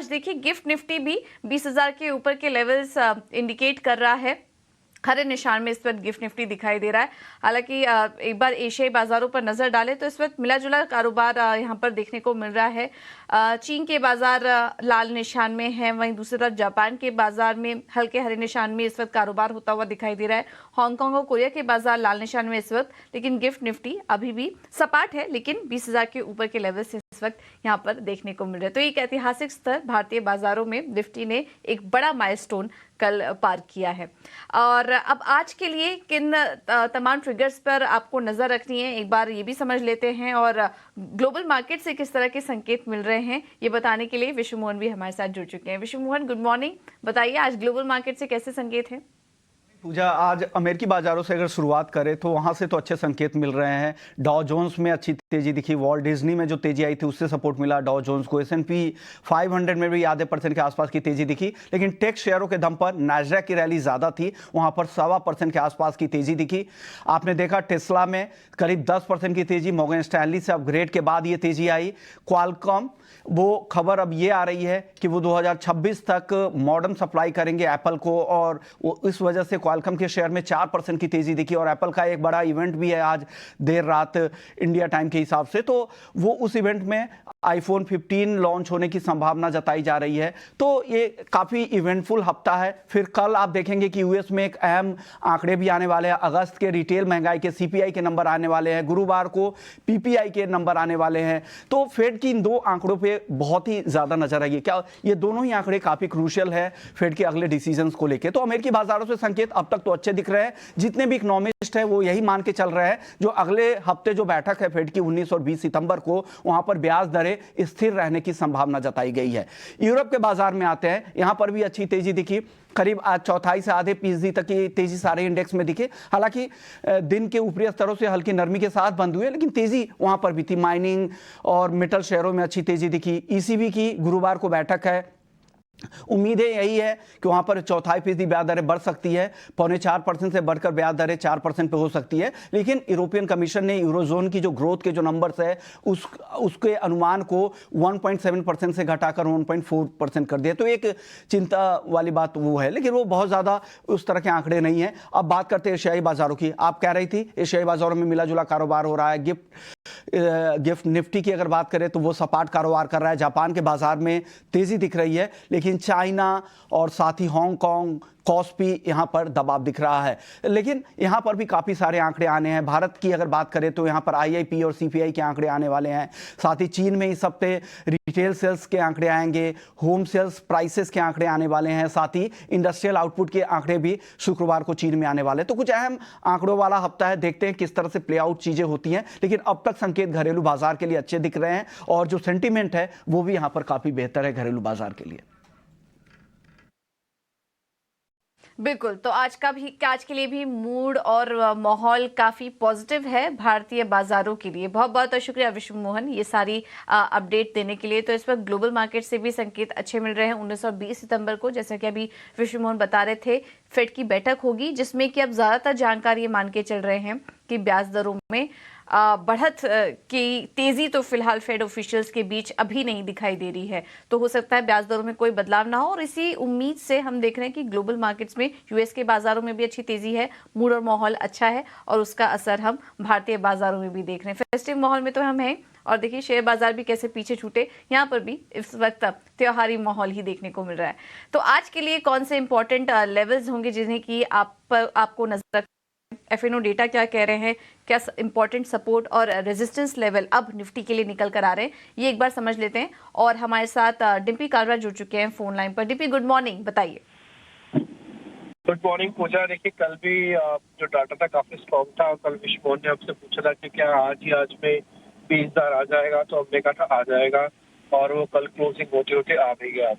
आज देखिए gift Nifty भी 20,000 के ऊपर के लेवल्स इंडिकेट कर रहा है। हरे निशान में इस वक्त गिफ्ट निफ्टी दिखाई दे रहा है। हालांकि एक बार एशियाई बाजारों पर नजर डालें तो इस वक्त मिला जुला कारोबार यहां पर देखने को मिल रहा है। चीन के बाजार लाल निशान में है, वहीं दूसरी तरफ जापान के बाजार में हल्के हरे निशान में इस वक्त कारोबार होता हुआ दिखाई दे रहा है। हांगकांग और कोरिया के बाजार लाल निशान में इस वक्त, लेकिन गिफ्ट निफ्टी अभी भी सपाट है, लेकिन 20,000 के ऊपर के लेवल से इस वक्त यहाँ पर देखने को मिल रहा है। तो एक ऐतिहासिक स्तर भारतीय बाजारों में निफ्टी ने एक बड़ा माइलस्टोन कल पार किया है। और अब आज के लिए किन तमाम ट्रिगर्स पर आपको नजर रखनी है, एक बार ये भी समझ लेते हैं, और ग्लोबल मार्केट से किस तरह के संकेत मिल रहे हैं ये बताने के लिए विश्व मोहन भी हमारे साथ जुड़ चुके हैं। विश्व मोहन, गुड मॉर्निंग। बताइए आज ग्लोबल मार्केट से कैसे संकेत हैं? पूजा, आज अमेरिकी बाजारों से अगर शुरुआत करें तो वहां से तो अच्छे संकेत मिल रहे हैं। डॉ जोन्स में अच्छी तेजी दिखी, वॉल्ट डिज्नी में जो तेजी आई थी उससे सपोर्ट मिला डॉ जोन्स को। S&P 500 में भी आधे % के आसपास की तेजी दिखी, लेकिन टेक शेयरों के दम पर नैस्डैक की रैली ज्यादा थी, वहां पर 1.25% के आसपास की तेजी दिखी। आपने देखा टेस्ला में करीब 10% की तेजी, मॉर्गन स्टैनली से अपग्रेड के बाद ये तेजी आई। क्वालकॉम, वो खबर अब ये आ रही है कि वो 2026 तक मॉडर्न सप्लाई करेंगे एप्पल को, और इस वजह से क्वालकॉम के शेयर में 4% की तेजी दिखी। और एप्पल का एक बड़ा इवेंट भी है आज देर रात इंडिया टाइम के हिसाब से, तो वो उस इवेंट में आईफोन 15 लॉन्च होने की संभावना जताई जा रही है। तो ये काफी इवेंटफुल हफ्ता है। फिर कल आप देखेंगे कि यूएस में एक अहम आंकड़े भी आने वाले हैं। अगस्त के रिटेल महंगाई के CPI के नंबर आने वाले हैं, गुरुवार को PPI के नंबर आने वाले हैं। तो फेड की इन दो आंकड़ों पे बहुत ही ज्यादा नजर आएगी। क्या ये दोनों ही आंकड़े काफी क्रूशियल है फेड के अगले डिसीजंस को लेकर। तो अमेरिकी बाजारों से संकेत अब तक तो अच्छे दिख रहे हैं। जितने भी इकोनॉमिस्ट है वो यही मान के चल रहे हैं जो अगले हफ्ते जो बैठक है फेड की 19 और 20 सितंबर को, वहां पर ब्याज दरें स्थिर रहने की संभावना जताई गई है। यूरोप के बाजार में आते हैं, यहां पर भी अच्छी तेजी दिखी, करीब आज चौथाई से आधे फीसदी तक की तेजी सारे इंडेक्स में दिखे। हालांकि दिन के ऊपरी स्तरों से हल्की नरमी के साथ बंद हुए, लेकिन तेजी वहां पर भी थी। माइनिंग और मेटल शेयरों में अच्छी तेजी दिखी। ECB की गुरुवार को बैठक है, उम्मीदें यही है कि वहां पर 0.25% ब्याज दरें बढ़ सकती है, 0.25% से बढ़कर ब्याज दरें 4% पे हो सकती है। लेकिन यूरोपियन कमीशन ने यूरोजोन की जो ग्रोथ के जो नंबर्स है उसके अनुमान को 1.7% से घटाकर 1.4% कर दिया। तो एक चिंता वाली बात वो है, लेकिन वो बहुत ज्यादा उस तरह के आंकड़े नहीं है। अब बात करते हैं एशियाई बाजारों की। आप कह रही थी एशियाई बाजारों में मिला जुला कारोबार हो रहा है। गिफ्ट निफ्टी की अगर बात करें तो वो सपाट कारोबार कर रहा है। जापान के बाजार में तेजी दिख रही है, लेकिन चाइना और साथ ही हांगकांग, कॉस्पी यहां पर दबाव दिख रहा है। लेकिन यहां पर भी काफी सारे आंकड़े आने हैं। भारत की अगर बात करें तो यहां पर IIP और CPI के आंकड़े आने वाले हैं। साथ ही चीन में इस हफ्ते रिटेल सेल्स के आंकड़े आएंगे, होम सेल्स प्राइसेस के आंकड़े आने वाले हैं, साथ ही इंडस्ट्रियल आउटपुट के आंकड़े भी शुक्रवार को चीन में आने वाले हैं। तो कुछ अहम आंकड़ों वाला हफ्ता है, देखते हैं किस तरह से प्ले आउट चीजें होती हैं। लेकिन अब तक संकेत घरेलू बाजार के लिए अच्छे दिख रहे हैं, और जो सेंटीमेंट है वो भी यहां पर काफी बेहतर है घरेलू बाजार के लिए। बिल्कुल, तो आज के लिए भी मूड और माहौल काफी पॉजिटिव है भारतीय बाजारों के लिए। बहुत बहुत शुक्रिया विश्व मोहन ये सारी अपडेट देने के लिए। तो इस वक्त ग्लोबल मार्केट से भी संकेत अच्छे मिल रहे हैं। 19 और 20 सितंबर को, जैसा कि अभी विश्व मोहन बता रहे थे, फेड की बैठक होगी, जिसमें कि अब ज्यादातर जानकारी ये मान के चल रहे हैं कि ब्याज दरों में बढ़त की तेजी तो फिलहाल फेड ऑफिशियल्स के बीच अभी नहीं दिखाई दे रही है। तो हो सकता है ब्याज दरों में कोई बदलाव ना हो, और इसी उम्मीद से हम देख रहे हैं कि ग्लोबल मार्केट्स में, US के बाजारों में भी अच्छी तेजी है, मूड और माहौल अच्छा है, और उसका असर हम भारतीय बाजारों में भी देख रहे हैं। फेस्टिव माहौल में तो हम हैं, और देखिए शेयर बाजार भी कैसे पीछे छूटे, यहाँ पर भी इस वक्त त्योहारी माहौल ही देखने को मिल रहा है। तो आज के लिए कौन से इंपॉर्टेंट लेवल्स होंगे जिन्हें कि आपको नजर, FNO डेटा क्या कह रहे हैं, क्या इंपॉर्टेंट सपोर्ट और रेजिस्टेंस लेवल अब निफ्टी के लिए निकल कर आ रहे हैं, ये एक बार समझ लेते हैं। और हमारे साथ डिम्पी कालरा जुड़ चुके हैं फोन लाइन पर। डिम्पी, गुड मॉर्निंग, बताइए। गुड मॉर्निंग पूजा। देखिए कल भी जो डाटा था काफी स्ट्रॉन्ग था। कल विश्व मोहन ने हमसे पूछा था कि क्या आज में 20,000 आ जाएगा, तो हमने कहा था आ जाएगा, और वो कल क्लोजिंग होते होते आ भी गया।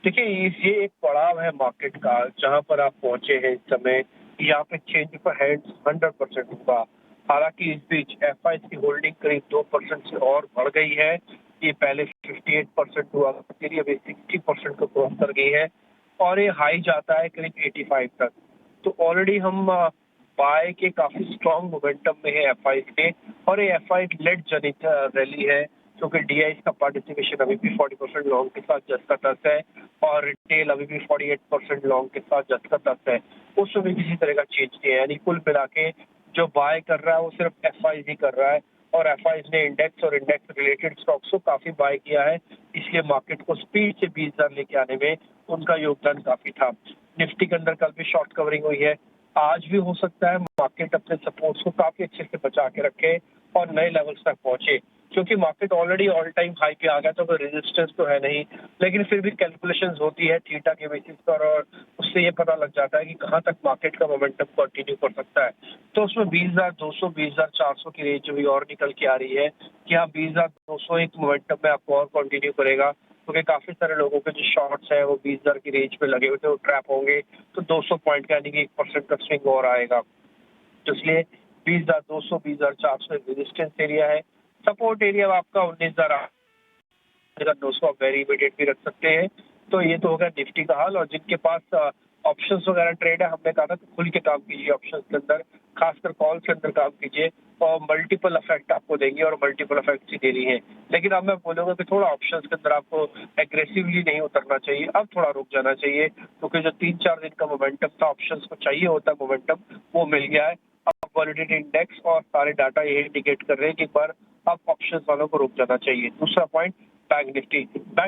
देखिए ये एक पड़ाव है मार्केट का जहां पर आप पहुंचे हैं इस समय। यहाँ पे चेंज पर हैंड्स 100% होगा। हालांकि इस बीच FIs की होल्डिंग करीब 2% से और बढ़ गई है। ये पहले 58% हुआ, फिर अभी 60% को क्रॉस कर गई है, और ये हाई जाता है करीब 85 तक। तो ऑलरेडी हम बाय के काफी स्ट्रॉन्ग मोमेंटम में है FIs के, और ये FI लेड जनित रैली है क्योंकि DI का पार्टिसिपेशन अभी भी 40% लॉन्ग के साथ जस्ट का तस है और रिटेल अभी भी 48% लॉन्ग के साथ जस्ट का तस है। उसमें भी किसी तरह का चेंज नहीं है, यानी कुल मिला के जो बाय कर रहा है वो सिर्फ FIs ही कर रहा है और FIs ने इंडेक्स और इंडेक्स रिलेटेड स्टॉक्स को काफी बाय किया है, इसलिए मार्केट को स्पीड से 20,000 लेके आने में उनका योगदान काफी था। निफ्टी के अंदर कल भी शॉर्ट कवरिंग हुई है, आज भी हो सकता है मार्केट अपने सपोर्ट्स को काफी अच्छे से बचा के रखे और नए लेवल्स तक पहुंचे, क्योंकि market already all time high पे आ गया तो कोई रेजिस्टेंस तो है नहीं, लेकिन फिर भी कैलकुलेशंस होती है थीटा के बेसिस पर और उससे ये पता लग जाता है कि कहाँ तक मार्केट का मोमेंटम कंटिन्यू कर सकता है। तो उसमें 20,200 20,400 की रेंज भी और निकल के आ रही है कि हाँ 20,200 एक मोमेंटम में आपको और कंटिन्यू करेगा, क्योंकि काफी सारे लोगों के जो शॉर्ट्स हैं वो 20,000 की रेंज पे लगे हुए थे, वो ट्रैप होंगे तो 200 पॉइंट का यानी कि 1% का स्विंग और आएगा। तो इसलिए 20,200 20,400 रेजिस्टेंस एरिया है, सपोर्ट एरिया आपका 19,900 आप वेरी इमीडिएट भी रख सकते हैं। तो ये तो होगा निफ्टी का हाल। और जिनके पास ऑप्शंस वगैरह ट्रेड है, हमने कहा था कि खुल के काम कीजिए ऑप्शंस के अंदर, खासकर कॉल के अंदर काम कीजिए और मल्टीपल इफेक्ट आपको देंगे और मल्टीपल इफेक्ट ही दे रही है। लेकिन अब मैं बोलूंगा कि थोड़ा ऑप्शंस के अंदर आपको एग्रेसिवली नहीं उतरना चाहिए, अब थोड़ा रुक जाना चाहिए, क्योंकि जो 3-4 दिन का मोमेंटम था ऑप्शंस को चाहिए होता मोमेंटम, वो मिल गया है। अब वॉलिटिलिटी इंडेक्स और सारे डाटा ये इंडिकेट कर रहे हैं कि एक बार अब ऑप्शंस वालों को रुक जाना चाहिए। दूसरा पॉइंट बैंक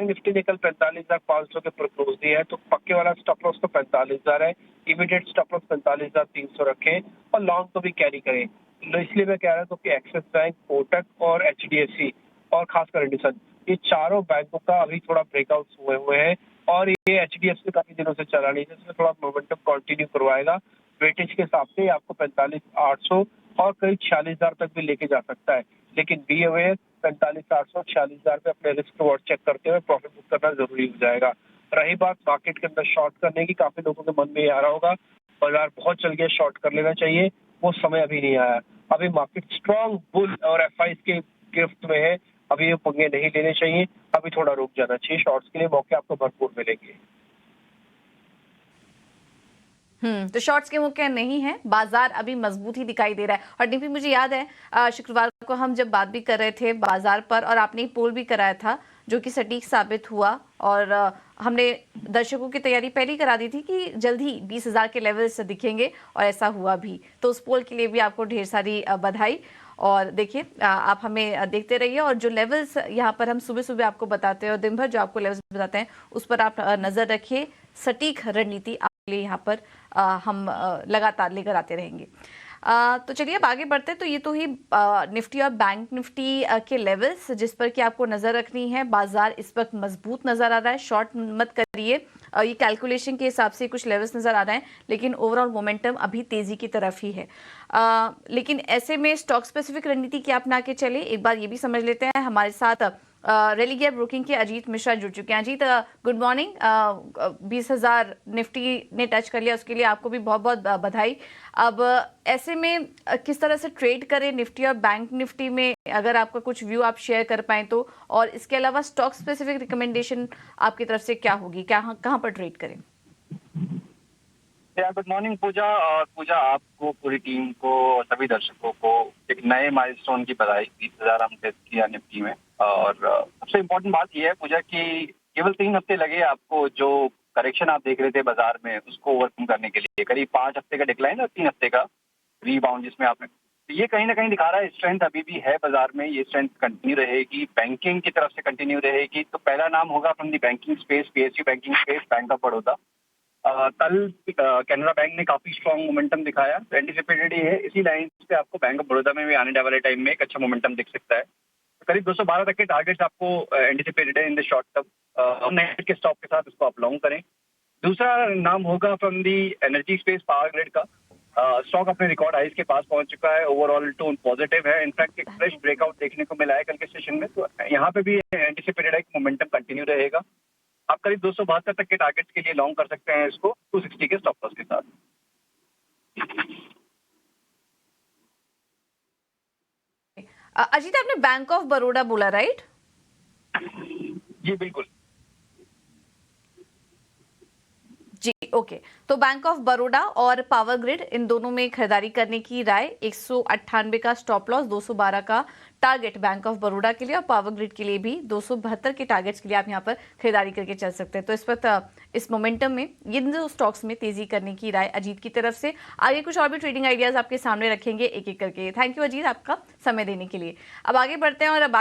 निफ्टी ने कल 45,500 के ऊपर क्लोज दिया है, तो पक्के वाला स्टॉप लॉस तो 45,000 है, इमीडिएट स्टॉप लॉस 45,300 रखें और लॉन्ग को भी कैरी करें। तो इसलिए मैं कह रहा था कि एक्सिस बैंक, कोटक और HDFC और खासकर एडिसन, ये चारों बैंकों का अभी थोड़ा ब्रेकआउट हुए हैं और ये HDFC काफी दिनों से चला नहीं है, जिसमें थोड़ा मोमेंटम कंटिन्यू करवाएगा। वेटेज के हिसाब से आपको 45,800 और करीब 46,000 तक भी लेके जा सकता है, लेकिन बी अवेयर 45,800 46,000 पे अपने रिस्क रिवॉर्ड चेक करते हुए प्रॉफिट बुक करना जरूरी हो जाएगा। रही बात मार्केट के अंदर शॉर्ट करने की, काफी लोगों के मन में ये आ रहा होगा बाजार बहुत चल गया, शॉर्ट कर लेना चाहिए, वो समय अभी नहीं आया। अभी मार्केट स्ट्रॉन्ग बुल और FIs के गिरफ्त में है, अभी ये पंगे नहीं लेने चाहिए, अभी थोड़ा रुक जाना चाहिए, शॉर्ट्स के लिए मौके आपको भरपूर मिलेंगे। तो शॉर्ट्स के मौके नहीं है, बाजार अभी मजबूत ही दिखाई दे रहा है। और डीपी मुझे याद है शुक्रवार को हम जब बात भी कर रहे थे बाजार पर और आपने पोल भी कराया था जो कि सटीक साबित हुआ और हमने दर्शकों की तैयारी पहले ही करा दी थी कि जल्द ही 20,000 के लेवल्स दिखेंगे और ऐसा हुआ भी। तो उस पोल के लिए भी आपको ढेर सारी बधाई। और देखिए आप हमें देखते रहिए और जो लेवल्स यहाँ पर हम सुबह सुबह आपको बताते हैं और दिन भर जो आपको लेवल्स बताते हैं उस पर आप नजर रखिए। सटीक रणनीति आपके लिए यहाँ पर हम लगातार लेकर आते रहेंगे। तो चलिए अब आगे बढ़ते हैं। तो ये तो ही निफ्टी और बैंक निफ्टी के लेवल्स जिस पर कि आपको नजर रखनी है। बाजार इस वक्त मजबूत नजर आ रहा है, शॉर्ट मत करिए। ये कैलकुलेशन के हिसाब से कुछ लेवल्स नजर आ रहे हैं, लेकिन ओवरऑल मोमेंटम अभी तेजी की तरफ ही है। लेकिन ऐसे में स्टॉक स्पेसिफिक रणनीति क्या अपना के चले, एक बार ये भी समझ लेते हैं। हमारे साथ रेलिगियर ब्रोकिंग के अजीत मिश्रा जुड़ चुके हैं। Ajit good morning. 20,000 निफ्टी ने टच कर लिया, उसके लिए आपको भी बहुत बहुत बधाई। अब ऐसे में किस तरह से ट्रेड करें निफ्टी और बैंक निफ्टी में, अगर आपका कुछ व्यू आप शेयर कर पाएं तो, और इसके अलावा स्टॉक स्पेसिफिक रिकमेंडेशन आपकी तरफ से क्या होगी, क्या कहाँ पर ट्रेड करें? गुड मॉर्निंग पूजा। और पूजा आपको, पूरी टीम को और सभी दर्शकों को एक नए माइलस्टोन की बधाई। 20,000 हम टेस्ट किया निफ्टी में और सबसे इम्पोर्टेंट बात यह है पूजा कि केवल 3 हफ्ते लगे आपको जो करेक्शन आप देख रहे थे बाजार में उसको ओवरकम करने के लिए। करीब 5 हफ्ते का डिक्लाइन और 3 हफ्ते का रीबाउंड जिसमें आपने, तो ये कहीं ना कहीं दिखा रहा है स्ट्रेंथ अभी भी है बाजार में। ये स्ट्रेंथ कंटिन्यू रहेगी, बैंकिंग की तरफ से कंटिन्यू रहेगी। तो पहला नाम होगा from the banking space, PSU banking space, bank of Baroda. कल कैनरा बैंक ने काफी स्ट्रॉन्ग मोमेंटम दिखाया, तो एंटिसिपेटेड ही है इसी लाइन पे आपको बैंक ऑफ बड़ौदा में भी आने वाले टाइम में एक अच्छा मोमेंटम दिख सकता है। तो करीब 212 तक के टारगेट्स आपको एंटिसिपेटेड है in the short term. Net के स्टॉक के साथ इसको आप लॉन्ग करें। दूसरा नाम होगा from the energy space, power grid का। स्टॉक अपने रिकॉर्ड हाइस के पास पहुंच चुका है, ओवरऑल टोन पॉजिटिव है। इनफैक्ट एक फ्रेश ब्रेकआउट देखने को मिला है कल के सेशन में, तो यहाँ पे भी एंटिसिपेटेड है कि मोमेंटम कंटिन्यू रहेगा। आप करीब 272 तक के टारगेट्स के लिए लॉन्ग कर सकते हैं इसको 260 के स्टॉप लॉस के साथ। अजीत आपने बैंक ऑफ बड़ौदा बोला, राइट? जी बिल्कुल जी ओके। तो बैंक ऑफ बड़ौदा और पावर ग्रिड इन दोनों में खरीदारी करने की राय। 198 का स्टॉप लॉस, 212 का टारगेट बैंक ऑफ बड़ौदा के लिए और पावर ग्रिड के लिए भी 272 के टारगेट्स के लिए आप यहाँ पर खरीदारी करके चल सकते हैं। तो इस वक्त इस मोमेंटम में इन दो स्टॉक्स में तेजी करने की राय अजीत की तरफ से। आगे कुछ और भी ट्रेडिंग आइडियाज आपके सामने रखेंगे एक एक करके। थैंक यू अजीत आपका समय देने के लिए। अब आगे बढ़ते हैं और अब